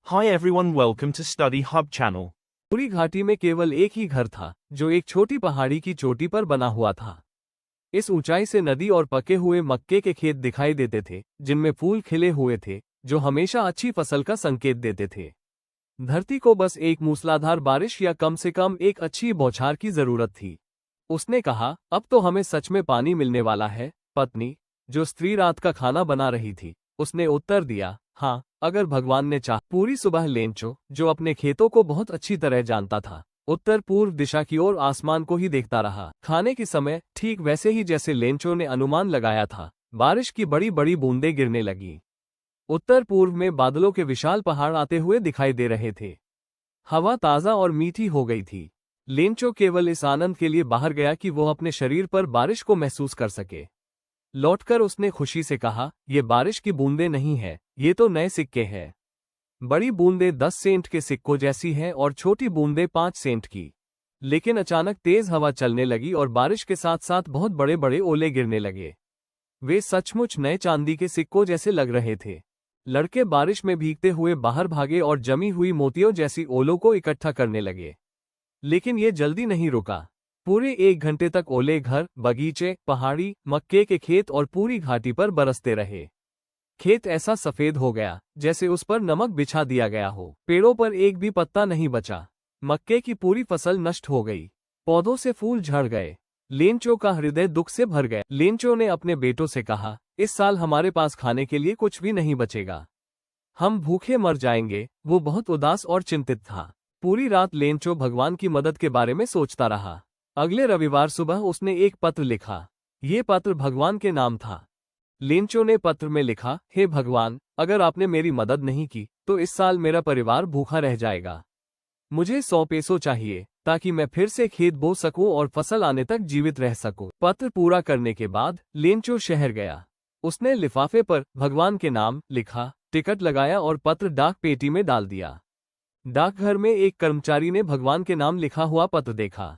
Hi everyone, welcome to Study Hub channel. पूरी घाटी में केवल एक ही घर था जो एक छोटी पहाड़ी की चोटी पर बना हुआ था। इस ऊंचाई से नदी और पके हुए मक्के के खेत दिखाई देते थे जिनमें फूल खिले हुए थे जो हमेशा अच्छी फसल का संकेत देते थे। धरती को बस एक मूसलाधार बारिश या कम से कम एक अच्छी बौछार की जरूरत थी। उसने कहा, अब तो हमें सच में पानी मिलने वाला है। पत्नी, जो स्त्री रात का खाना बना रही थी, उसने उत्तर दिया, हाँ, अगर भगवान ने चाहा। पूरी सुबह लेंचो, जो अपने खेतों को बहुत अच्छी तरह जानता था, उत्तर पूर्व दिशा की ओर आसमान को ही देखता रहा। खाने के समय ठीक वैसे ही जैसे लेंचो ने अनुमान लगाया था, बारिश की बड़ी बड़ी बूंदें गिरने लगी। उत्तर पूर्व में बादलों के विशाल पहाड़ आते हुए दिखाई दे रहे थे। हवा ताज़ा और मीठी हो गई थी। लेंचो केवल इस आनंद के लिए बाहर गया कि वो अपने शरीर पर बारिश को महसूस कर सके। लौटकर उसने खुशी से कहा, ये बारिश की बूंदें नहीं है, ये तो नए सिक्के हैं। बड़ी बूंदें 10 सेंट के सिक्कों जैसी हैं और छोटी बूंदें 5 सेंट की। लेकिन अचानक तेज हवा चलने लगी और बारिश के साथ साथ बहुत बड़े बड़े ओले गिरने लगे। वे सचमुच नए चांदी के सिक्कों जैसे लग रहे थे। लड़के बारिश में भीगते हुए बाहर भागे और जमी हुई मोतियों जैसी ओलों को इकट्ठा करने लगे। लेकिन ये जल्दी नहीं रुका। पूरे 1 घंटे तक ओले घर, बगीचे, पहाड़ी, मक्के के खेत और पूरी घाटी पर बरसते रहे। खेत ऐसा सफेद हो गया जैसे उस पर नमक बिछा दिया गया हो। पेड़ों पर एक भी पत्ता नहीं बचा। मक्के की पूरी फसल नष्ट हो गई। पौधों से फूल झड़ गए। लेंचो का हृदय दुख से भर गया। लेंचो ने अपने बेटों से कहा, इस साल हमारे पास खाने के लिए कुछ भी नहीं बचेगा। हम भूखे मर जाएंगे। वो बहुत उदास और चिंतित था। पूरी रात लेंचो भगवान की मदद के बारे में सोचता रहा। अगले रविवार सुबह उसने एक पत्र लिखा। ये पत्र भगवान के नाम था। लेंचो ने पत्र में लिखा, हे भगवान, अगर आपने मेरी मदद नहीं की तो इस साल मेरा परिवार भूखा रह जाएगा। मुझे 100 पेसो चाहिए ताकि मैं फिर से खेत बो सकूं और फसल आने तक जीवित रह सकूं। पत्र पूरा करने के बाद लेंचो शहर गया। उसने लिफाफे पर भगवान के नाम लिखा, टिकट लगाया और पत्र डाक पेटी में डाल दिया। डाकघर में एक कर्मचारी ने भगवान के नाम लिखा हुआ पत्र देखा।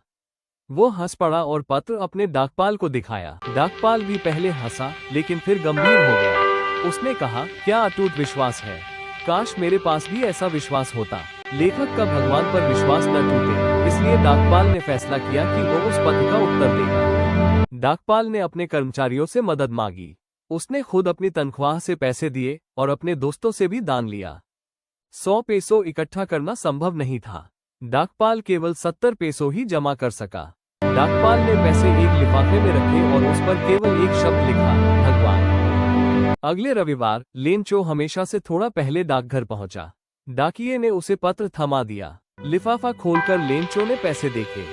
वो हंस पड़ा और पत्र अपने डाकपाल को दिखाया। डाकपाल भी पहले हंसा लेकिन फिर गंभीर हो गया। उसने कहा, क्या अटूट विश्वास है। काश मेरे पास भी ऐसा विश्वास होता। लेखक का भगवान पर विश्वास न टूटे, इसलिए डाकपाल ने फैसला किया कि वो उस पत्र का उत्तर देगा। डाकपाल ने अपने कर्मचारियों से मदद मांगी। उसने खुद अपनी तनख्वाह से पैसे दिए और अपने दोस्तों से भी दान लिया। 100 पेसो इकट्ठा करना संभव नहीं था। डाकपाल केवल 70 पेसो ही जमा कर सका। डाकपाल ने पैसे एक लिफाफे में रखे और उस पर केवल एक शब्द लिखा, भगवान। अगले रविवार लेंचो हमेशा से थोड़ा पहले डाकघर पहुंचा। डाकिये ने उसे पत्र थमा दिया। लिफाफा खोलकर लेंचो ने पैसे देखे।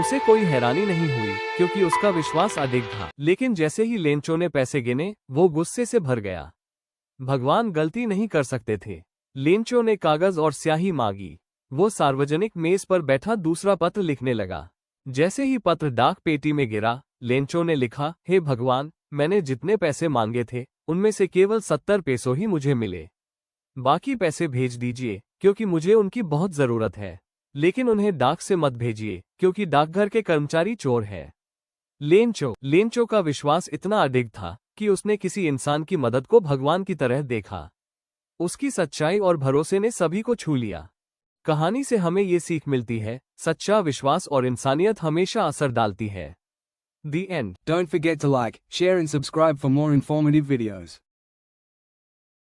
उसे कोई हैरानी नहीं हुई क्योंकि उसका विश्वास अडिग था। लेकिन जैसे ही लेंचो ने पैसे गिने, वो गुस्से से भर गया। भगवान गलती नहीं कर सकते थे। लेंचो ने कागज और स्याही मांगी। वो सार्वजनिक मेज पर बैठा दूसरा पत्र लिखने लगा। जैसे ही पत्र डाक पेटी में गिरा, लेंचो ने लिखा, हे भगवान, मैंने जितने पैसे मांगे थे उनमें से केवल 70 पेसो ही मुझे मिले। बाकी पैसे भेज दीजिए क्योंकि मुझे उनकी बहुत जरूरत है। लेकिन उन्हें डाक से मत भेजिए क्योंकि डाकघर के कर्मचारी चोर हैं। लेंचो का विश्वास इतना अडिग था कि उसने किसी इंसान की मदद को भगवान की तरह देखा। उसकी सच्चाई और भरोसे ने सभी को छू लिया। कहानी से हमें ये सीख मिलती है, सच्चा विश्वास और इंसानियत हमेशा असर डालती है। The end. Don't forget to like, share and subscribe for more informative videos.